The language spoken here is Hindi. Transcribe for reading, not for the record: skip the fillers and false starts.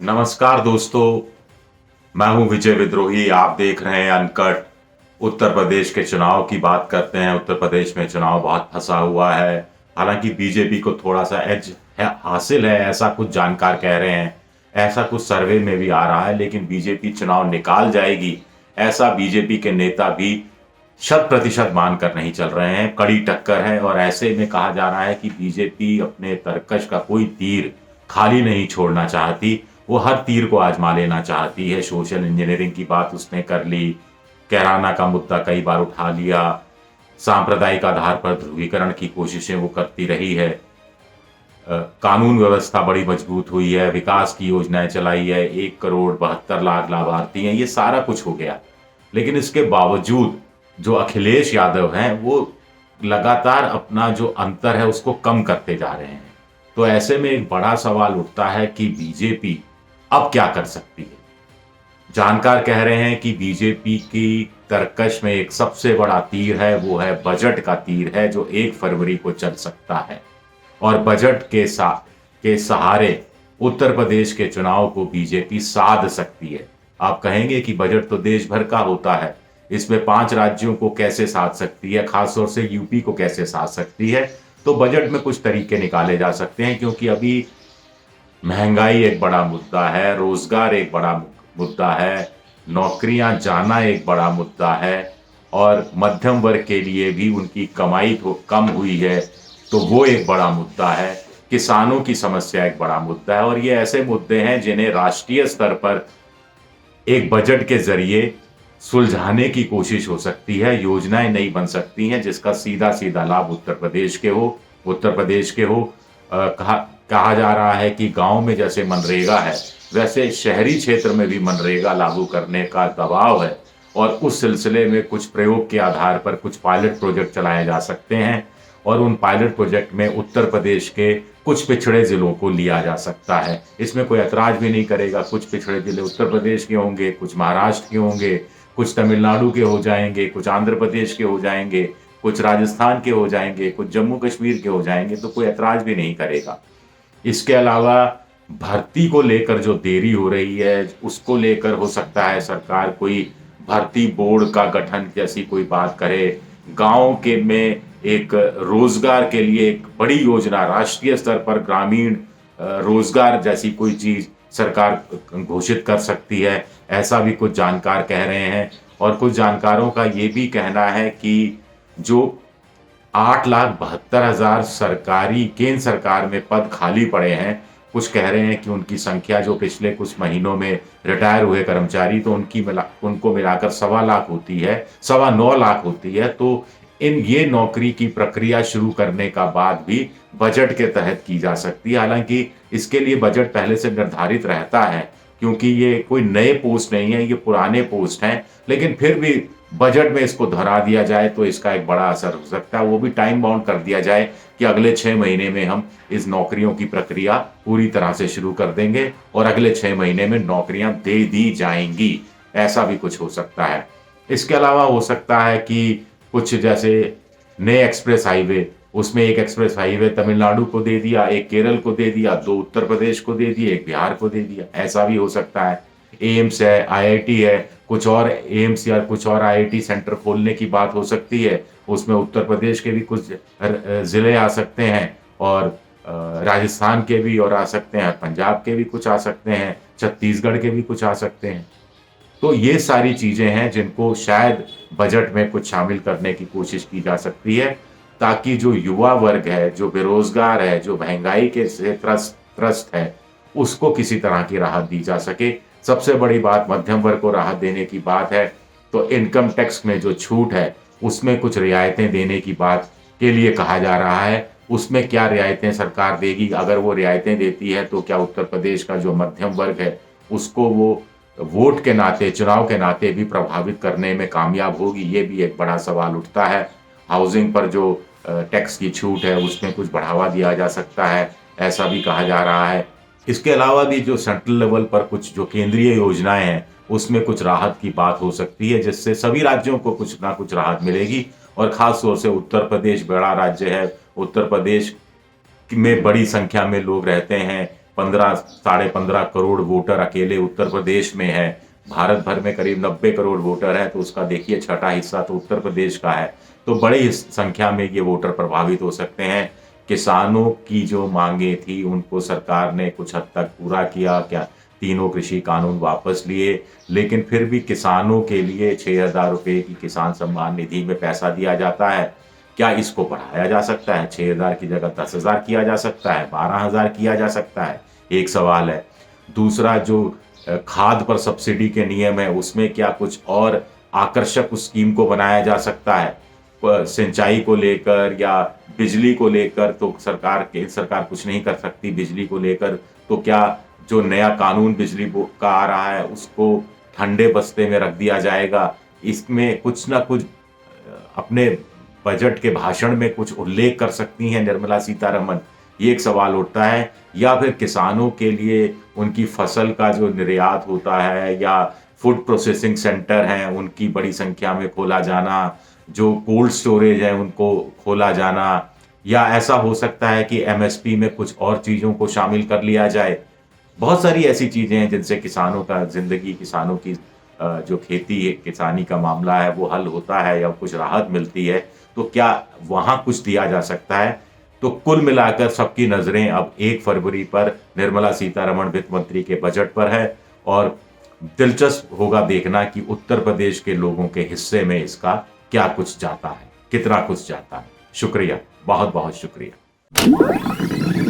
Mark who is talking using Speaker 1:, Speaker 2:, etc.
Speaker 1: नमस्कार दोस्तों, मैं हूं विजय विद्रोही। आप देख रहे हैं अनकट। उत्तर प्रदेश के चुनाव की बात करते हैं। उत्तर प्रदेश में चुनाव बहुत फंसा हुआ है। हालांकि बीजेपी को थोड़ा सा एज हासिल है, ऐसा कुछ जानकार कह रहे हैं। ऐसा कुछ सर्वे में भी आ रहा है, लेकिन बीजेपी चुनाव निकाल जाएगी ऐसा बीजेपी के नेता भी शत प्रतिशत मानकर नहीं चल रहे हैं। कड़ी टक्कर है और ऐसे में कहा जा रहा है कि बीजेपी अपने तरकश का कोई तीर खाली नहीं छोड़ना चाहती। वो हर तीर को आजमा लेना चाहती है। सोशल इंजीनियरिंग की बात उसने कर ली, कैराना का मुद्दा कई बार उठा लिया, सांप्रदायिक आधार पर ध्रुवीकरण की कोशिशें वो करती रही है। कानून व्यवस्था बड़ी मजबूत हुई है, विकास की योजनाएं चलाई है, 1 करोड़ 72 लाख लाभार्थी हैं, ये सारा कुछ हो गया। लेकिन इसके बावजूद जो अखिलेश यादव हैं वो लगातार अपना जो अंतर है उसको कम करते जा रहे हैं। तो ऐसे में एक बड़ा सवाल उठता है कि बीजेपी अब क्या कर सकती है। जानकार कह रहे हैं कि बीजेपी की तरकश में एक सबसे बड़ा तीर है, वो है बजट का तीर है, जो 1 फरवरी को चल सकता है। और बजट के सहारे उत्तर प्रदेश के चुनाव को बीजेपी साध सकती है। आप कहेंगे कि बजट तो देश भर का होता है, इसमें 5 राज्यों को कैसे साध सकती है, खासतौर से यूपी को कैसे साध सकती है। तो बजट में कुछ तरीके निकाले जा सकते हैं, क्योंकि अभी महंगाई एक बड़ा मुद्दा है, रोजगार एक बड़ा मुद्दा है, नौकरियां जाना एक बड़ा मुद्दा है, और मध्यम वर्ग के लिए भी उनकी कमाई तो कम हुई है तो वो एक बड़ा मुद्दा है। किसानों की समस्या एक बड़ा मुद्दा है। और ये ऐसे मुद्दे हैं जिन्हें राष्ट्रीय स्तर पर एक बजट के जरिए सुलझाने की कोशिश हो सकती है। योजनाएं नई बन सकती हैं जिसका सीधा सीधा लाभ उत्तर प्रदेश के हो। कहा जा रहा है कि गांव में जैसे मनरेगा है, वैसे शहरी क्षेत्र में भी मनरेगा लागू करने का दबाव है। और उस सिलसिले में कुछ प्रयोग के आधार पर कुछ पायलट प्रोजेक्ट चलाए जा सकते हैं, और उन पायलट प्रोजेक्ट में उत्तर प्रदेश के कुछ पिछड़े जिलों को लिया जा सकता है। इसमें कोई ऐतराज भी नहीं करेगा। कुछ पिछड़े जिले उत्तर प्रदेश के होंगे, कुछ महाराष्ट्र के होंगे, कुछ तमिलनाडु के हो जाएंगे, कुछ आंध्र प्रदेश के हो जाएंगे, कुछ राजस्थान के हो जाएंगे, कुछ जम्मू कश्मीर के हो जाएंगे, तो कोई ऐतराज भी नहीं करेगा। इसके अलावा भर्ती को लेकर जो देरी हो रही है, उसको लेकर हो सकता है सरकार कोई भर्ती बोर्ड का गठन जैसी कोई बात करे। गांव के में एक रोजगार के लिए एक बड़ी योजना, राष्ट्रीय स्तर पर ग्रामीण रोजगार जैसी कोई चीज सरकार घोषित कर सकती है, ऐसा भी कुछ जानकार कह रहे हैं। और कुछ जानकारों का ये भी कहना है कि जो 8,72,000 सरकारी केंद्र सरकार में पद खाली पड़े हैं, कुछ कह रहे हैं कि उनकी संख्या जो पिछले कुछ महीनों में रिटायर हुए कर्मचारी, तो उनको मिलाकर 1.25 लाख होती है, 9.25 लाख होती है। तो ये नौकरी की प्रक्रिया शुरू करने का बाद भी बजट के तहत की जा सकती है। हालांकि इसके लिए बजट पहले से निर्धारित रहता है, क्योंकि ये कोई नए पोस्ट नहीं है, ये पुराने पोस्ट हैं। लेकिन फिर भी बजट में इसको धरा दिया जाए तो इसका एक बड़ा असर हो सकता है। वो भी टाइम बाउंड कर दिया जाए कि अगले 6 महीने में हम इस नौकरियों की प्रक्रिया पूरी तरह से शुरू कर देंगे और अगले 6 महीने में नौकरियां दे दी जाएंगी। ऐसा भी कुछ हो सकता है। इसके अलावा हो सकता है कि कुछ जैसे नए एक्सप्रेस हाईवे, उसमें एक एक्सप्रेस हाईवे तमिलनाडु को दे दिया, एक केरल को दे दिया, 2 उत्तर प्रदेश को दे दिए, एक बिहार को दे दिया, ऐसा भी हो सकता है। एम्स है, आईआईटी है, कुछ और एम्स या कुछ और आईआईटी सेंटर खोलने की बात हो सकती है। उसमें उत्तर प्रदेश के भी कुछ जिले आ सकते हैं, और राजस्थान के भी और आ सकते हैं, पंजाब के भी कुछ आ सकते हैं, छत्तीसगढ़ के भी कुछ आ सकते हैं। तो ये सारी चीजें हैं जिनको शायद बजट में कुछ शामिल करने की कोशिश की जा सकती है, ताकि जो युवा वर्ग है, जो बेरोजगार है, जो महंगाई के से त्रस्त है, उसको किसी तरह की राहत दी जा सके। सबसे बड़ी बात मध्यम वर्ग को राहत देने की बात है, तो इनकम टैक्स में जो छूट है उसमें कुछ रियायतें देने की बात के लिए कहा जा रहा है। उसमें क्या रियायतें सरकार देगी, अगर वो रियायतें देती है तो क्या उत्तर प्रदेश का जो मध्यम वर्ग है उसको वो वोट के नाते, चुनाव के नाते भी प्रभावित करने में कामयाब होगी, ये भी एक बड़ा सवाल उठता है। हाउसिंग पर जो टैक्स की छूट है उसमें कुछ बढ़ावा दिया जा सकता है, ऐसा भी कहा जा रहा है। इसके अलावा भी जो सेंट्रल लेवल पर कुछ जो केंद्रीय योजनाएं हैं उसमें कुछ राहत की बात हो सकती है, जिससे सभी राज्यों को कुछ ना कुछ राहत मिलेगी। और खास तौर से उत्तर प्रदेश बड़ा राज्य है, उत्तर प्रदेश में बड़ी संख्या में लोग रहते हैं, 15 साढ़े 15 करोड़ वोटर अकेले उत्तर प्रदेश में है। भारत भर में करीब 90 करोड़ वोटर है, तो उसका देखिए छठा हिस्सा तो उत्तर प्रदेश का है। तो बड़ी संख्या में ये वोटर प्रभावित हो सकते हैं। किसानों की जो मांगे थी उनको सरकार ने कुछ हद तक पूरा किया, क्या तीनों कृषि कानून वापस लिए, लेकिन फिर भी किसानों के लिए 6,000 रुपये की किसान सम्मान निधि में पैसा दिया जाता है। क्या इसको बढ़ाया जा सकता है? 6,000 की जगह 10,000 किया जा सकता है, 12,000 किया जा सकता है, एक सवाल है। दूसरा, जो खाद पर सब्सिडी के नियम है उसमें क्या कुछ और आकर्षक उस स्कीम को बनाया जा सकता है? सिंचाई को लेकर या बिजली को लेकर तो केंद्र सरकार कुछ नहीं कर सकती। बिजली को लेकर तो क्या जो नया कानून बिजली बोर्ड का आ रहा है उसको ठंडे बस्ते में रख दिया जाएगा? इसमें कुछ ना कुछ अपने बजट के भाषण में कुछ उल्लेख कर सकती हैं निर्मला सीतारमण, ये एक सवाल उठता है। या फिर किसानों के लिए उनकी फसल का जो निर्यात होता है या फूड प्रोसेसिंग सेंटर हैं उनकी बड़ी संख्या में खोला जाना, जो कोल्ड स्टोरेज है उनको खोला जाना, या ऐसा हो सकता है कि एमएसपी में कुछ और चीज़ों को शामिल कर लिया जाए। बहुत सारी ऐसी चीज़ें हैं जिनसे किसानों का ज़िंदगी, किसानों की जो खेती है, किसानी का मामला है वो हल होता है या कुछ राहत मिलती है। तो क्या वहाँ कुछ दिया जा सकता है? तो कुल मिलाकर सबकी नज़रें अब 1 फरवरी पर निर्मला सीतारमण वित्त मंत्री के बजट पर है, और दिलचस्प होगा देखना कि उत्तर प्रदेश के लोगों के हिस्से में इसका क्या कुछ जाता है, कितना कुछ जाता है। शुक्रिया, बहुत बहुत शुक्रिया।